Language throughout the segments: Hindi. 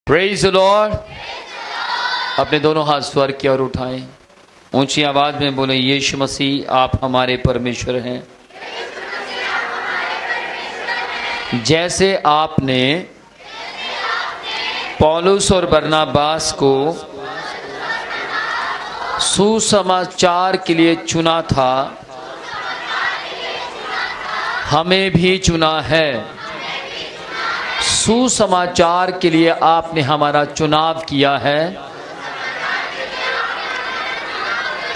Praise the Lord. अपने दोनों हाथ स्वर्ग की ओर उठाएं, ऊंची आवाज में बोले, यीशु मसीह आप हमारे परमेश्वर हैं। जैसे आपने पौलुस और बरनबास को सुसमाचार के लिए चुना था, हमें भी चुना है। सुसमाचार के लिए आपने हमारा चुनाव किया है।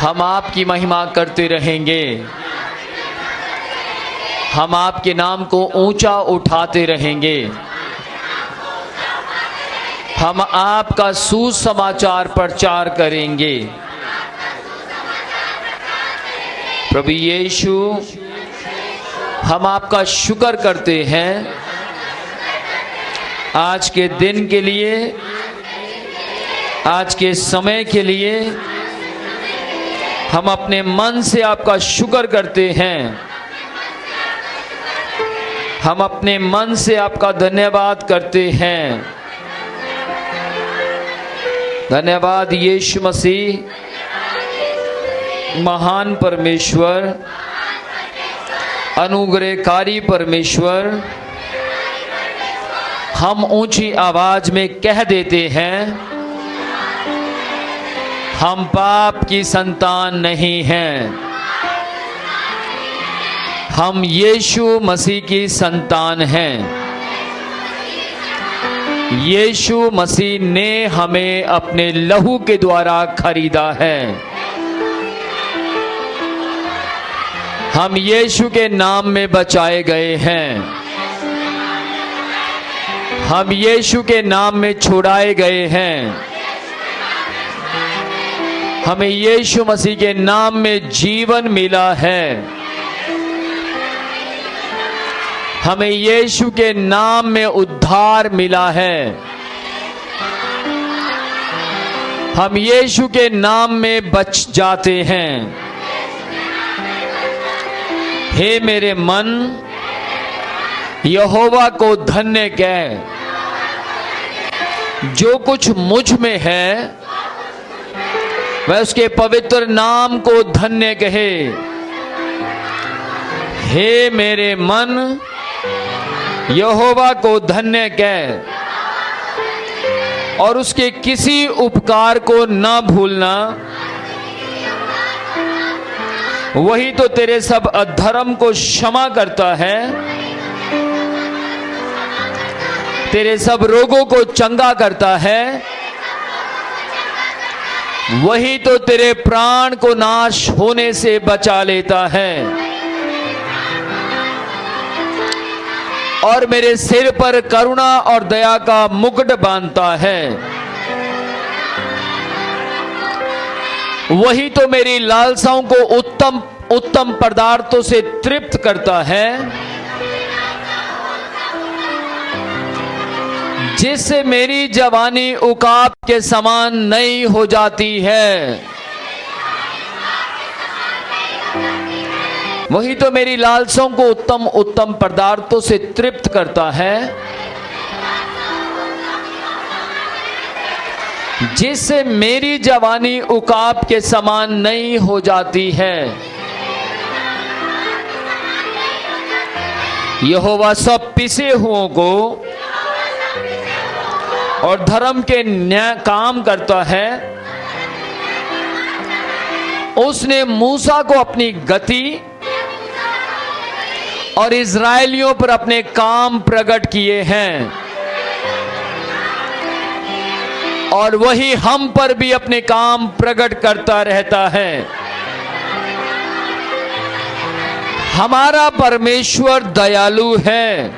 हम आपकी महिमा करते रहेंगे, हम आपके नाम को ऊंचा उठाते रहेंगे, हम आपका सुसमाचार प्रचार करेंगे। प्रभु यीशु, हम आपका शुक्र करते हैं आज के दिन के लिए, आज के समय के लिए। हम अपने मन से आपका शुक्र करते हैं, हम अपने मन से आपका धन्यवाद करते हैं। धन्यवाद यीशु मसीह, महान परमेश्वर, अनुग्रहकारी परमेश्वर। हम ऊंची आवाज में कह देते हैं, हम पाप की संतान नहीं हैं, हम यीशु मसीह की संतान हैं। यीशु मसीह ने हमें अपने लहू के द्वारा खरीदा है। हम यीशु के नाम में बचाए गए हैं, हम यीशु के नाम में छुड़ाए गए हैं। हमें यीशु मसीह के नाम में जीवन मिला है, हमें यीशु के नाम में उद्धार मिला है, हम यीशु के नाम में बच जाते हैं। हे मेरे मन, यहोवा को धन्य कह। जो कुछ मुझ में है वह उसके पवित्र नाम को धन्य कहे। हे मेरे मन, यहोवा को धन्य कह और उसके किसी उपकार को न भूलना। वही तो तेरे सब अधर्म को क्षमा करता है, तेरे सब रोगों को चंगा करता है। वही तो तेरे प्राण को नाश होने से बचा लेता है और मेरे सिर पर करुणा और दया का मुकुट बांधता है। वही तो मेरी लालसाओं को उत्तम उत्तम पदार्थों से तृप्त करता है, जिससे मेरी जवानी उकाब के समान नई हो जाती है। वही तो मेरी लालसाओं को उत्तम उत्तम पदार्थों से तृप्त करता है, जिससे मेरी जवानी उकाब के समान नई हो जाती है। यहोवा सब पिसे हुओं को और धर्म के न्याय काम करता है। उसने मूसा को अपनी गति और इज़राइलियों पर अपने काम प्रकट किए हैं, और वही हम पर भी अपने काम प्रकट करता रहता है। हमारा परमेश्वर दयालु है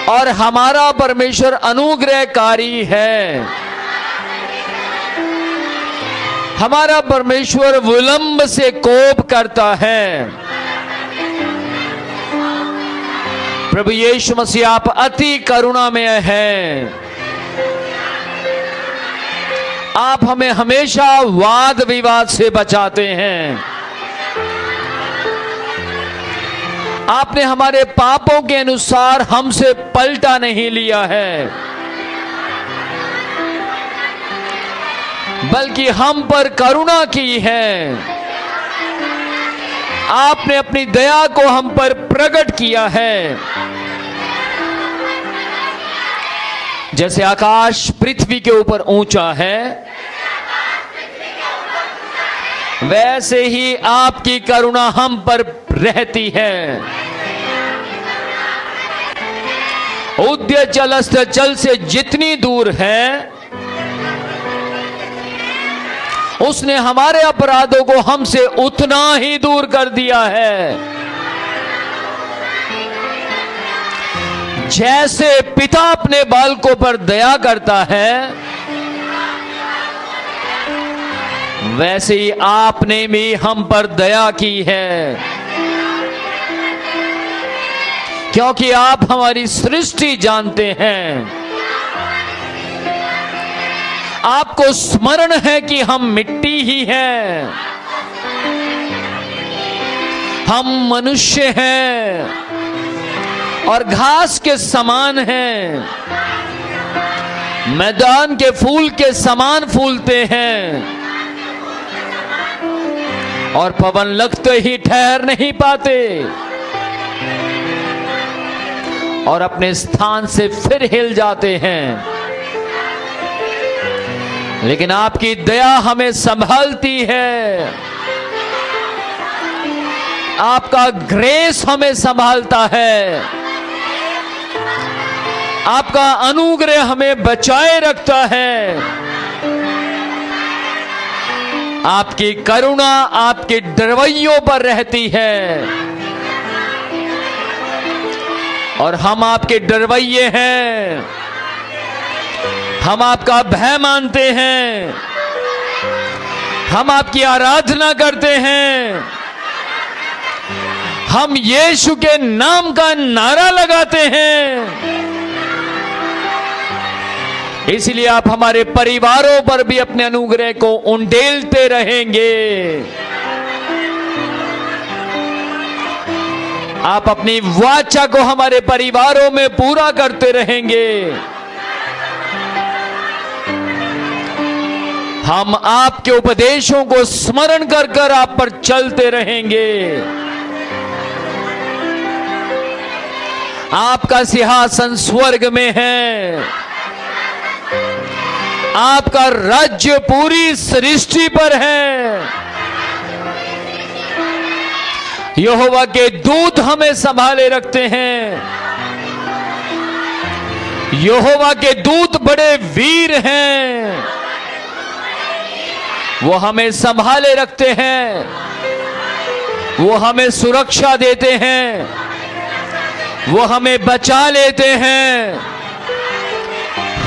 और हमारा परमेश्वर अनुग्रहकारी है। हमारा परमेश्वर विलंब से कोप करता है। प्रभु यीशु मसीह, आप अति करुणा में हैं। आप हमें हमेशा वाद विवाद से बचाते हैं। आपने हमारे पापों के अनुसार हमसे पलटा नहीं लिया है, बल्कि हम पर करुणा की है। आपने अपनी दया को हम पर प्रकट किया है। जैसे आकाश पृथ्वी के ऊपर ऊंचा है, वैसे ही आपकी करुणा हम पर रहती है। उद्यचल अस्ताचल से जितनी दूर है, उसने हमारे अपराधों को हमसे उतना ही दूर कर दिया है। जैसे पिता अपने बालकों पर दया करता है, वैसे ही आपने भी हम पर दया की है, क्योंकि आप हमारी सृष्टि जानते हैं। आपको स्मरण है कि हम मिट्टी ही हैं, हम मनुष्य हैं और घास के समान हैं, मैदान के फूल के समान फूलते हैं और पवन लगते ही ठहर नहीं पाते और अपने स्थान से फिर हिल जाते हैं। लेकिन आपकी दया हमें संभालती है, आपका ग्रेस हमें संभालता है, आपका अनुग्रह हमें बचाए रखता है। आपकी करुणा आपके डरवैयों पर रहती है और हम आपके डरवैये हैं। हम आपका भय मानते हैं, हम आपकी आराधना करते हैं, हम यीशु के नाम का नारा लगाते हैं। इसलिए आप हमारे परिवारों पर भी अपने अनुग्रह को उंडेलते रहेंगे। आप अपनी वाचा को हमारे परिवारों में पूरा करते रहेंगे। हम आपके उपदेशों को स्मरण कर कर आप पर चलते रहेंगे। आपका सिंहासन स्वर्ग में है, आपका राज्य पूरी सृष्टि पर है। यहोवा के दूत हमें संभाले रखते हैं। यहोवा के दूत बड़े वीर हैं, वो हमें संभाले रखते हैं, वो हमें सुरक्षा देते हैं, वो हमें बचा लेते हैं।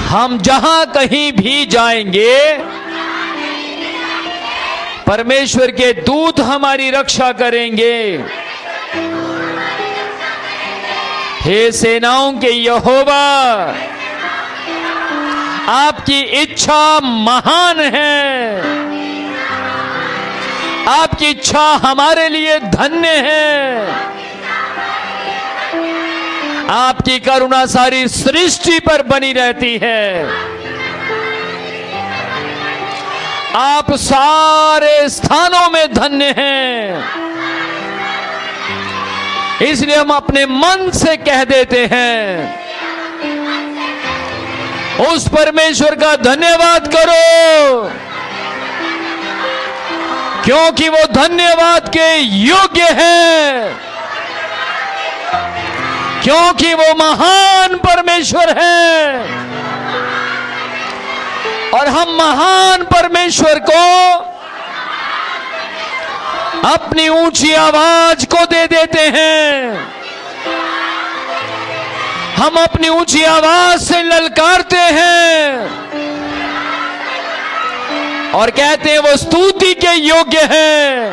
हम जहां कहीं भी जाएंगे, परमेश्वर के दूत हमारी रक्षा करेंगे। हे सेनाओं के यहोवा, आपकी इच्छा महान है, आपकी इच्छा हमारे लिए धन्य है। आपकी करुणा सारी सृष्टि पर बनी रहती है। आप सारे स्थानों में धन्य हैं। इसलिए हम अपने मन से कह देते हैं, उस परमेश्वर का धन्यवाद करो, क्योंकि वो धन्यवाद के योग्य है, क्योंकि वो महान परमेश्वर है। और हम महान परमेश्वर को अपनी ऊंची आवाज को दे देते हैं। हम अपनी ऊंची आवाज से ललकारते हैं और कहते हैं वो स्तुति के योग्य है,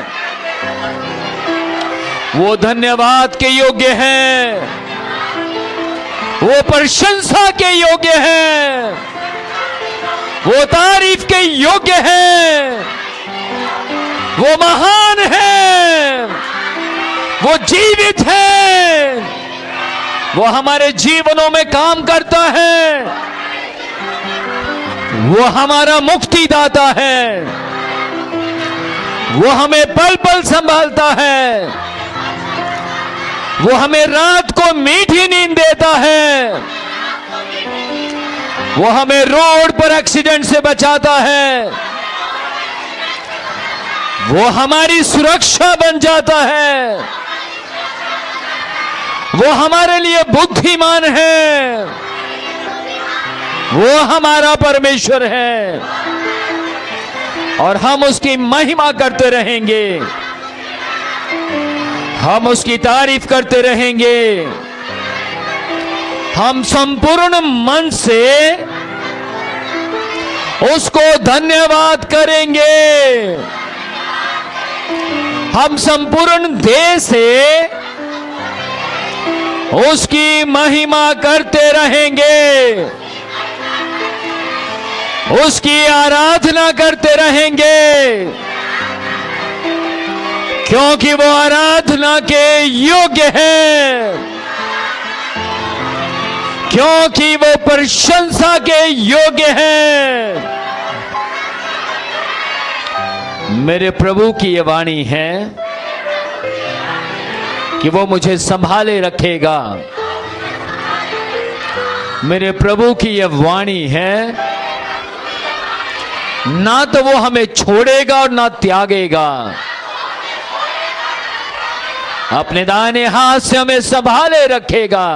वो धन्यवाद के योग्य है, वो प्रशंसा के योग्य है, वो तारीफ के योग्य है, वो महान है, वो जीवित है, वो हमारे जीवनों में काम करता है, वो हमारा मुक्तिदाता है, वो हमें पल पल संभालता है, वो हमें रात को मीठी नींद देता है, वो हमें रोड पर एक्सीडेंट से बचाता है, वो हमारी सुरक्षा बन जाता है, वो हमारे लिए बुद्धिमान है, वो हमारा परमेश्वर है और हम उसकी महिमा करते रहेंगे, हम उसकी तारीफ करते रहेंगे। हम संपूर्ण मन से उसको धन्यवाद करेंगे, हम संपूर्ण देह से उसकी महिमा करते रहेंगे, उसकी आराधना करते रहेंगे, क्योंकि वो आराधना के योग्य है, क्योंकि वो प्रशंसा के योग्य है। मेरे प्रभु की ये वाणी है कि वो मुझे संभाले रखेगा। मेरे प्रभु की ये वाणी है, ना तो वो हमें छोड़ेगा और ना त्यागेगा, अपने दाहिने हाथ से हमें संभाले रखेगा,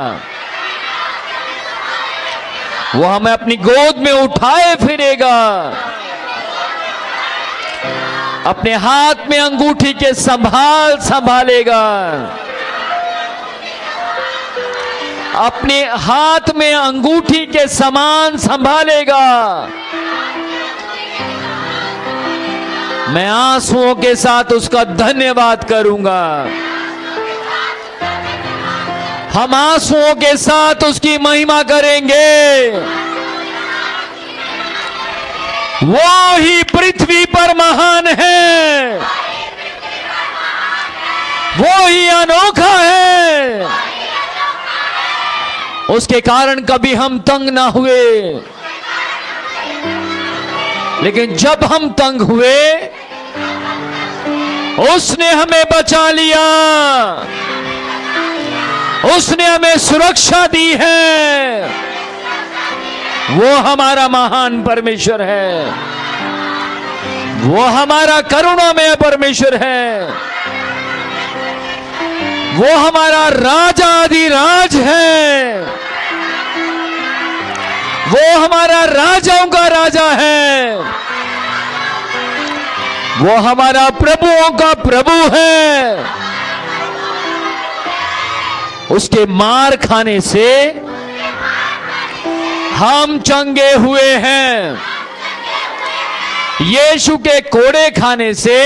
वो हमें अपनी गोद में उठाए फिरेगा, अपने हाथ में अंगूठी के संभालेगा, अपने हाथ में अंगूठी के समान संभालेगा। मैं आंसुओं के साथ उसका धन्यवाद करूंगा, हम आंसुओं के साथ उसकी महिमा करेंगे। वो ही पृथ्वी पर महान है, वो ही अनोखा है, उसके कारण कभी हम तंग ना हुए, लेकिन जब हम तंग हुए उसने हमें बचा लिया, उसने हमें सुरक्षा दी है। वो हमारा महान परमेश्वर है, वो हमारा करुणामय परमेश्वर है, वो हमारा राजाधिराज है, वो हमारा राजाओं का राजा है, वो हमारा प्रभुओं का प्रभु है। उसके मार खाने से हम चंगे हुए हैं, यीशु के कोड़े खाने से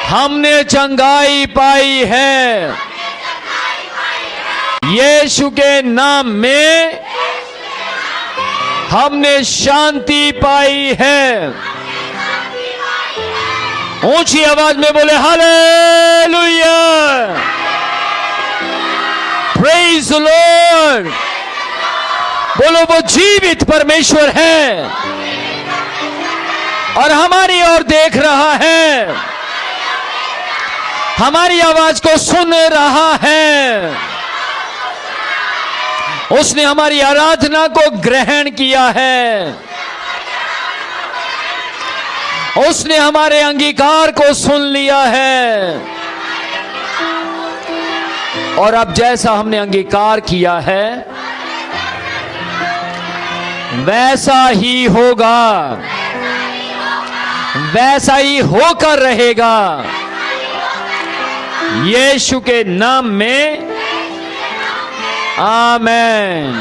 हमने चंगाई पाई है, यीशु के नाम में हमने शांति पाई है। ऊंची आवाज में बोले हालेलुया, प्रेज द लॉर्ड। बोलो वो जीवित परमेश्वर है और हमारी ओर देख रहा है, हमारी आवाज को सुन रहा है। उसने हमारी आराधना को ग्रहण किया है, उसने हमारे अंगीकार को सुन लिया है और अब जैसा हमने अंगीकार किया है वैसा ही होगा, वैसा ही होकर रहेगा। यीशु के नाम में आमेन।